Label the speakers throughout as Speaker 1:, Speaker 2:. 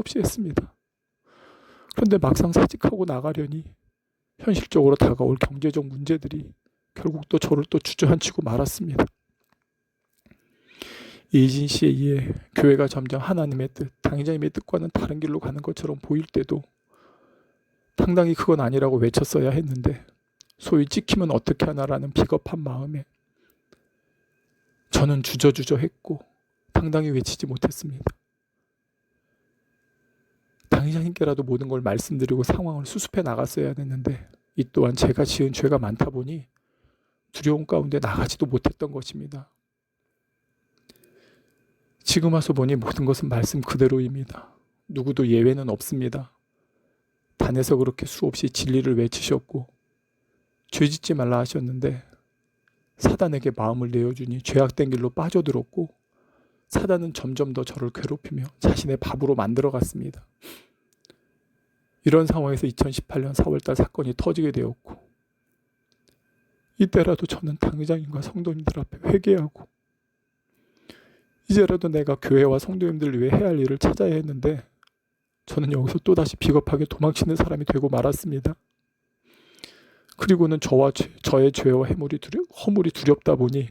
Speaker 1: 없이 했습니다. 그런데 막상 사직하고 나가려니 현실적으로 다가올 경제적 문제들이 결국 또 저를 또 주저앉히고 말았습니다. 이진 씨에 의해 교회가 점점 하나님의 뜻, 당회장님의 뜻과는 다른 길로 가는 것처럼 보일 때도 당당히 그건 아니라고 외쳤어야 했는데 소위 찍히면 어떻게 하나라는 비겁한 마음에 저는 주저주저했고 당당히 외치지 못했습니다. 당회장님께라도 모든 걸 말씀드리고 상황을 수습해 나갔어야 했는데 이 또한 제가 지은 죄가 많다 보니 두려움 가운데 나가지도 못했던 것입니다. 지금 와서 보니 모든 것은 말씀 그대로입니다. 누구도 예외는 없습니다. 단에서 그렇게 수없이 진리를 외치셨고 죄짓지 말라 하셨는데 사단에게 마음을 내어주니 죄악된 길로 빠져들었고 사단은 점점 더 저를 괴롭히며 자신의 밥으로 만들어갔습니다. 이런 상황에서 2018년 4월달 사건이 터지게 되었고 이때라도 저는 당회장님과 성도님들 앞에 회개하고 이제라도 내가 교회와 성도님들을 위해 해야 할 일을 찾아야 했는데 저는 여기서 또다시 비겁하게 도망치는 사람이 되고 말았습니다. 그리고는 저의 죄와 허물이 두렵다 보니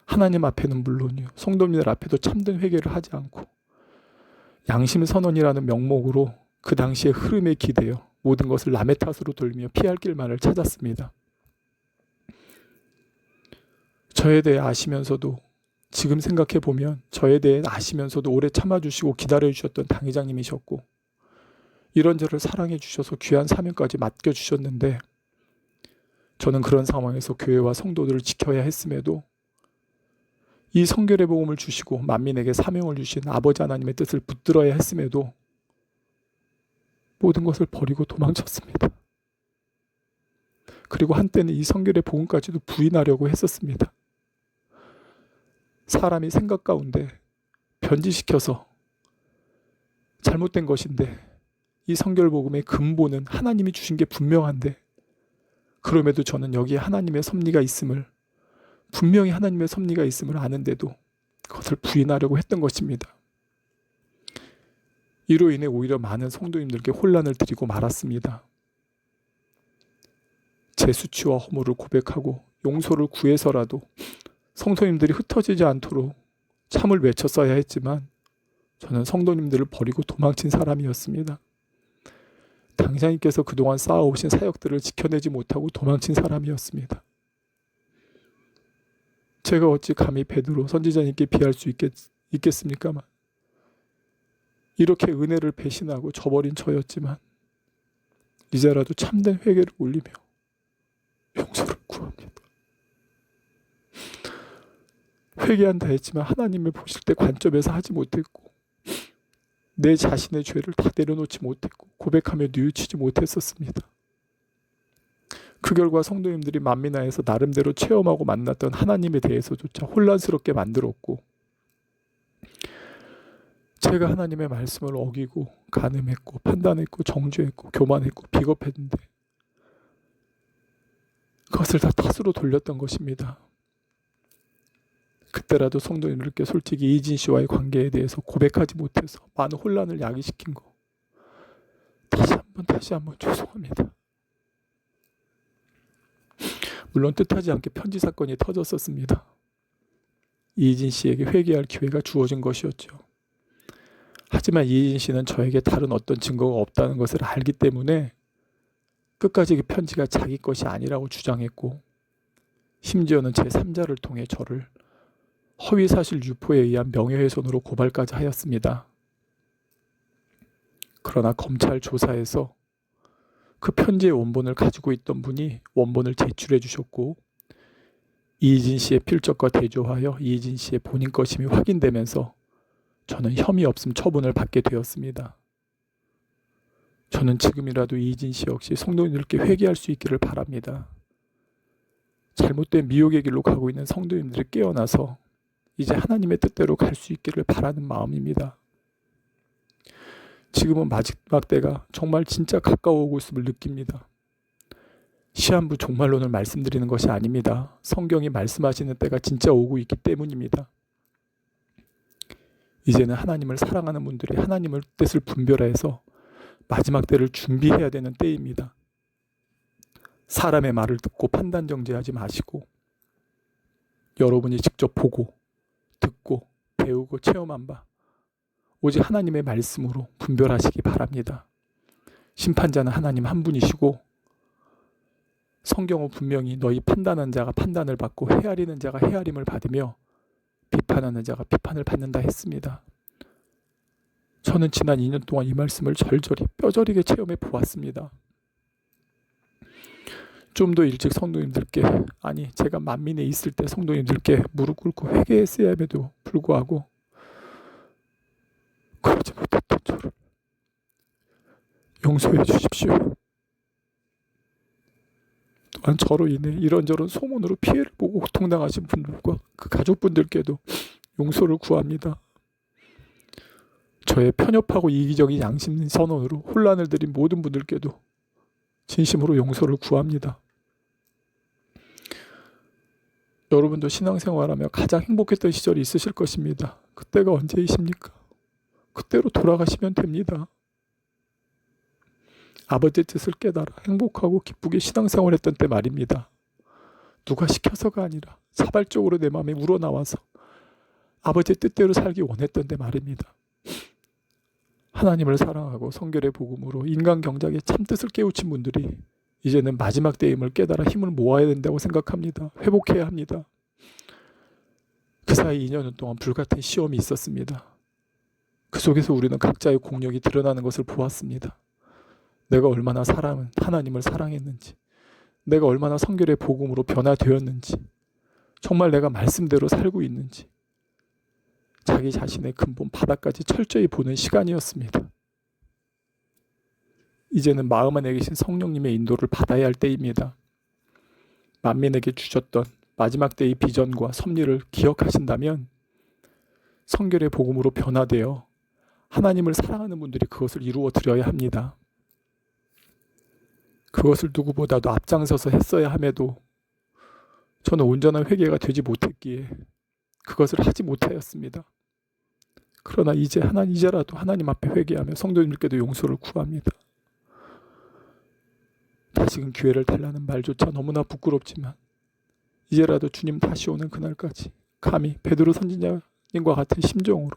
Speaker 1: 하나님 앞에는 물론이요 성도님들 앞에도 참된 회개를 하지 않고 양심선언이라는 명목으로 그 당시의 흐름에 기대어 모든 것을 남의 탓으로 돌리며 피할 길만을 찾았습니다. 저에 대해 아시면서도 지금 생각해보면 저에 대해 아시면서도 오래 참아주시고 기다려주셨던 당회장님이셨고 이런 저를 사랑해주셔서 귀한 사명까지 맡겨주셨는데 저는 그런 상황에서 교회와 성도들을 지켜야 했음에도 이 성결의 복음을 주시고 만민에게 사명을 주신 아버지 하나님의 뜻을 붙들어야 했음에도 모든 것을 버리고 도망쳤습니다. 그리고 한때는 이 성결의 복음까지도 부인하려고 했었습니다. 사람이 생각 가운데 변질시켜서 잘못된 것인데 이 성결 복음의 근본은 하나님이 주신 게 분명한데 그럼에도 저는 여기에 하나님의 섭리가 있음을 분명히 하나님의 섭리가 있음을 아는데도 그것을 부인하려고 했던 것입니다. 이로 인해 오히려 많은 성도님들께 혼란을 드리고 말았습니다. 제 수치와 허물을 고백하고 용서를 구해서라도 성도님들이 흩어지지 않도록 참을 외쳤어야 했지만 저는 성도님들을 버리고 도망친 사람이었습니다. 당장님께서 그동안 쌓아오신 사역들을 지켜내지 못하고 도망친 사람이었습니다. 제가 어찌 감히 베드로 선지자님께 비할 수 있겠습니까만 이렇게 은혜를 배신하고 저버린 저였지만 이제라도 참된 회개를 올리며 용서를 구합니다. 회개한다 했지만 하나님을 보실 때 관점에서 하지 못했고 내 자신의 죄를 다 내려놓지 못했고 고백하며 뉘우치지 못했었습니다. 그 결과 성도님들이 만민하에서 나름대로 체험하고 만났던 하나님에 대해서조차 혼란스럽게 만들었고 제가 하나님의 말씀을 어기고 간음했고 판단했고 정죄했고 교만했고 비겁했는데 그것을 다 탓으로 돌렸던 것입니다. 그때라도 성도님들께 솔직히 이진 씨와의 관계에 대해서 고백하지 못해서 많은 혼란을 야기시킨 거 다시 한번 죄송합니다. 물론 뜻하지 않게 편지 사건이 터졌었습니다. 이진 씨에게 회개할 기회가 주어진 것이었죠. 하지만 이진 씨는 저에게 다른 어떤 증거가 없다는 것을 알기 때문에 끝까지 그 편지가 자기 것이 아니라고 주장했고 심지어는 제3자를 통해 저를 허위사실 유포에 의한 명예훼손으로 고발까지 하였습니다. 그러나 검찰 조사에서 그 편지의 원본을 가지고 있던 분이 원본을 제출해 주셨고 이진 씨의 필적과 대조하여 이진 씨의 본인 것임이 확인되면서 저는 혐의 없음 처분을 받게 되었습니다. 저는 지금이라도 이진 씨 역시 성도님들께 회개할 수 있기를 바랍니다. 잘못된 미혹의 길로 가고 있는 성도님들이 깨어나서 이제 하나님의 뜻대로 갈 수 있기를 바라는 마음입니다. 지금은 마지막 때가 정말 진짜 가까워오고 있음을 느낍니다. 시한부 종말론을 말씀드리는 것이 아닙니다. 성경이 말씀하시는 때가 진짜 오고 있기 때문입니다. 이제는 하나님을 사랑하는 분들이 하나님의 뜻을 분별해서 마지막 때를 준비해야 되는 때입니다. 사람의 말을 듣고 판단 정죄하지 마시고 여러분이 직접 보고 듣고 배우고 체험한 바 오직 하나님의 말씀으로 분별하시기 바랍니다. 심판자는 하나님 한 분이시고 성경은 분명히 너희 판단하는 자가 판단을 받고 헤아리는 자가 헤아림을 받으며 비판하는 자가 비판을 받는다 했습니다. 저는 지난 2년 동안 이 말씀을 절절히 뼈저리게 체험해 보았습니다. 좀 더 일찍 성도님들께, 아니 제가 만민에 있을 때 성도님들께 무릎 꿇고 회개했어야 함에도 불구하고 그러지 못했던 저를 용서해 주십시오. 또한 저로 인해 이런저런 소문으로 피해를 보고 고통당하신 분들과 그 가족분들께도 용서를 구합니다. 저의 편협하고 이기적인 양심 선언으로 혼란을 드린 모든 분들께도 진심으로 용서를 구합니다. 여러분도 신앙생활하며 가장 행복했던 시절이 있으실 것입니다. 그때가 언제이십니까? 그때로 돌아가시면 됩니다. 아버지의 뜻을 깨달아 행복하고 기쁘게 신앙생활했던 때 말입니다. 누가 시켜서가 아니라 자발적으로 내 마음에 우러나와서 아버지의 뜻대로 살기 원했던 때 말입니다. 하나님을 사랑하고 성결의 복음으로 인간 경작의 참뜻을 깨우친 분들이 이제는 마지막 때임을 깨달아 힘을 모아야 된다고 생각합니다. 회복해야 합니다. 그 사이 2년 동안 불같은 시험이 있었습니다. 그 속에서 우리는 각자의 공력이 드러나는 것을 보았습니다. 내가 얼마나 하나님을 사랑했는지, 내가 얼마나 성결의 복음으로 변화되었는지, 정말 내가 말씀대로 살고 있는지, 자기 자신의 근본 바닥까지 철저히 보는 시간이었습니다. 이제는 마음 안에 계신 성령님의 인도를 받아야 할 때입니다. 만민에게 주셨던 마지막 때의 비전과 섭리를 기억하신다면 성결의 복음으로 변화되어 하나님을 사랑하는 분들이 그것을 이루어 드려야 합니다. 그것을 누구보다도 앞장서서 했어야 함에도 저는 온전한 회개가 되지 못했기에 그것을 하지 못하였습니다. 그러나 이제라도 하나님 앞에 회개하며 성도님들께도 용서를 구합니다. 다시금 기회를 달라는 말조차 너무나 부끄럽지만 이제라도 주님 다시 오는 그날까지 감히 베드로 선지자님과 같은 심정으로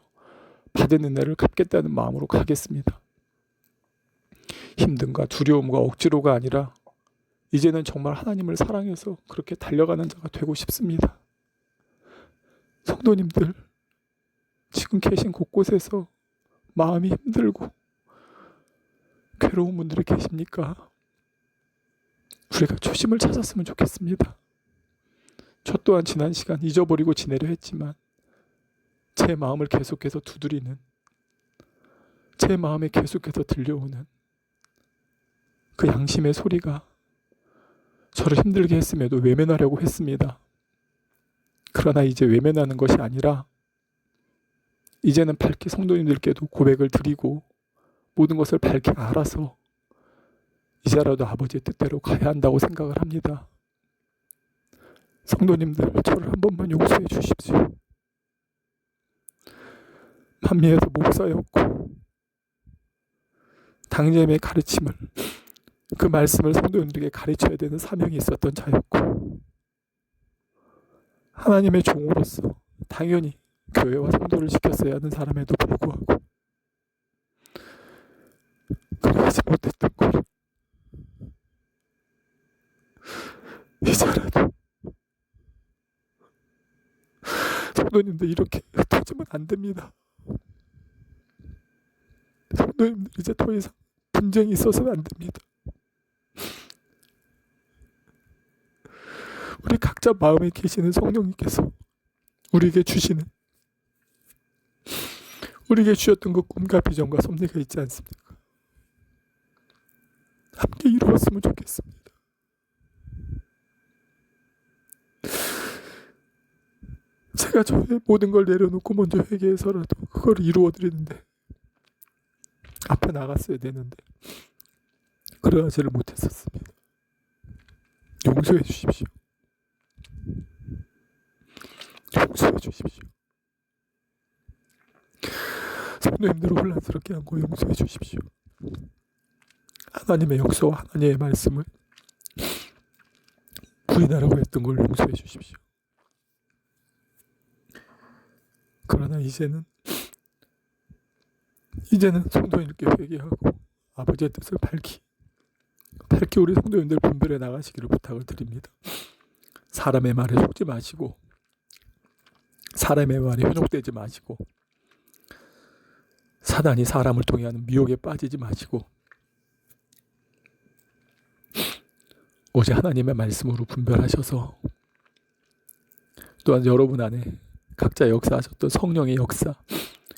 Speaker 1: 받은 은혜를 갚겠다는 마음으로 가겠습니다. 힘듦과 두려움과 억지로가 아니라 이제는 정말 하나님을 사랑해서 그렇게 달려가는 자가 되고 싶습니다. 성도님들, 지금 계신 곳곳에서 마음이 힘들고 괴로운 분들이 계십니까? 우리가 초심을 찾았으면 좋겠습니다. 저 또한 지난 시간 잊어버리고 지내려 했지만 제 마음을 계속해서 두드리는, 제 마음에 계속해서 들려오는 그 양심의 소리가 저를 힘들게 했음에도 외면하려고 했습니다. 그러나 이제 외면하는 것이 아니라 이제는 밝게 성도님들께도 고백을 드리고 모든 것을 밝게 알아서 이제라도 아버지의 뜻대로 가야 한다고 생각을 합니다. 성도님들, 저를 한 번만 용서해 주십시오. 만미에서 목사였고 당님의 가르침을, 그 말씀을 성도님들에게 가르쳐야 되는 사명이 있었던 자였고 하나님의 종으로서 당연히 교회와 성도를 지켰어야 하는 사람에도 불구하고 그러지 못했던 걸 이제라도 성도님들 이렇게 터지면 안 됩니다. 성도님들 이제 더 이상 분쟁이 있어서는 안 됩니다. 우리 각자 마음에 계시는 성령님께서 우리에게 주셨던 그 꿈과 비전과 섭리가 있지 않습니까? 함께 이루었으면 좋겠습니다. 제가 저의 모든 걸 내려놓고 먼저 회개해서라도 그걸 이루어드리는데 앞에 나갔어야 되는데 그러하지를 못했었습니다. 용서해 주십시오. 용서해 주십시오. 성도님들을 혼란스럽게 한 거 용서해 주십시오. 하나님의 역사와 하나님의 말씀을 부인하라고 했던 걸 용서해 주십시오. 그러나 이제는 성도님께 회개하고 아버지의 뜻을 밝히 우리 성도님들 분별해 나가시기를 부탁을 드립니다. 사람의 말에 속지 마시고 사람의 말에 현혹되지 마시고 사단이 사람을 통해 하는 미혹에 빠지지 마시고 오직 하나님의 말씀으로 분별하셔서 또한 여러분 안에 각자 역사하셨던 성령의 역사,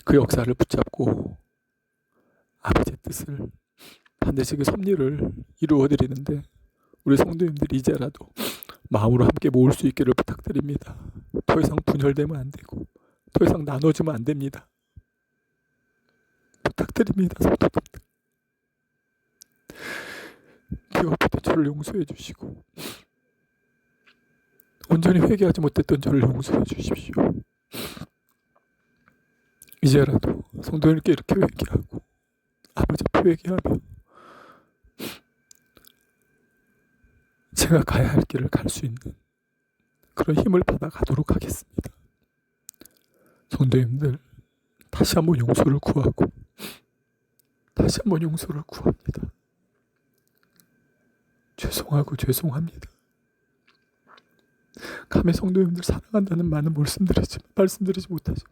Speaker 1: 그 역사를 붙잡고 아버지의 뜻을 반드시 그 섭리를 이루어드리는데 우리 성도님들이 이제라도 마음으로 함께 모을 수 있기를 부탁드립니다. 더 이상 분열되면 안 되고 더 이상 나눠지면 안 됩니다. 부탁드립니다. 성도님들. 비워피던 저를 용서해 주시고 온전히 회개하지 못했던 저를 용서해 주십시오. 이제라도 성도님께 이렇게 회개하고 아버지 앞에 회개하며 제가 가야 할 길을 갈 수 있는 그런 힘을 받아 가도록 하겠습니다. 성도님들 다시 한번 용서를 구하고 다시 한번 용서를 구합니다. 죄송합니다. 감히 성도님들 사랑한다는 많은 말씀드리지 못하죠.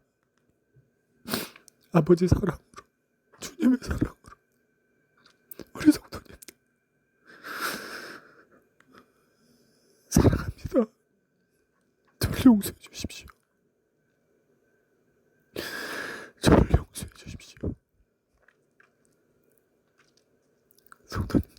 Speaker 1: 아버지 사랑으로 주님의 사랑으로 우리 성도님들 사랑합니다. 저를 용서해 주십시오. 저를 용서해 주십시오. 성도님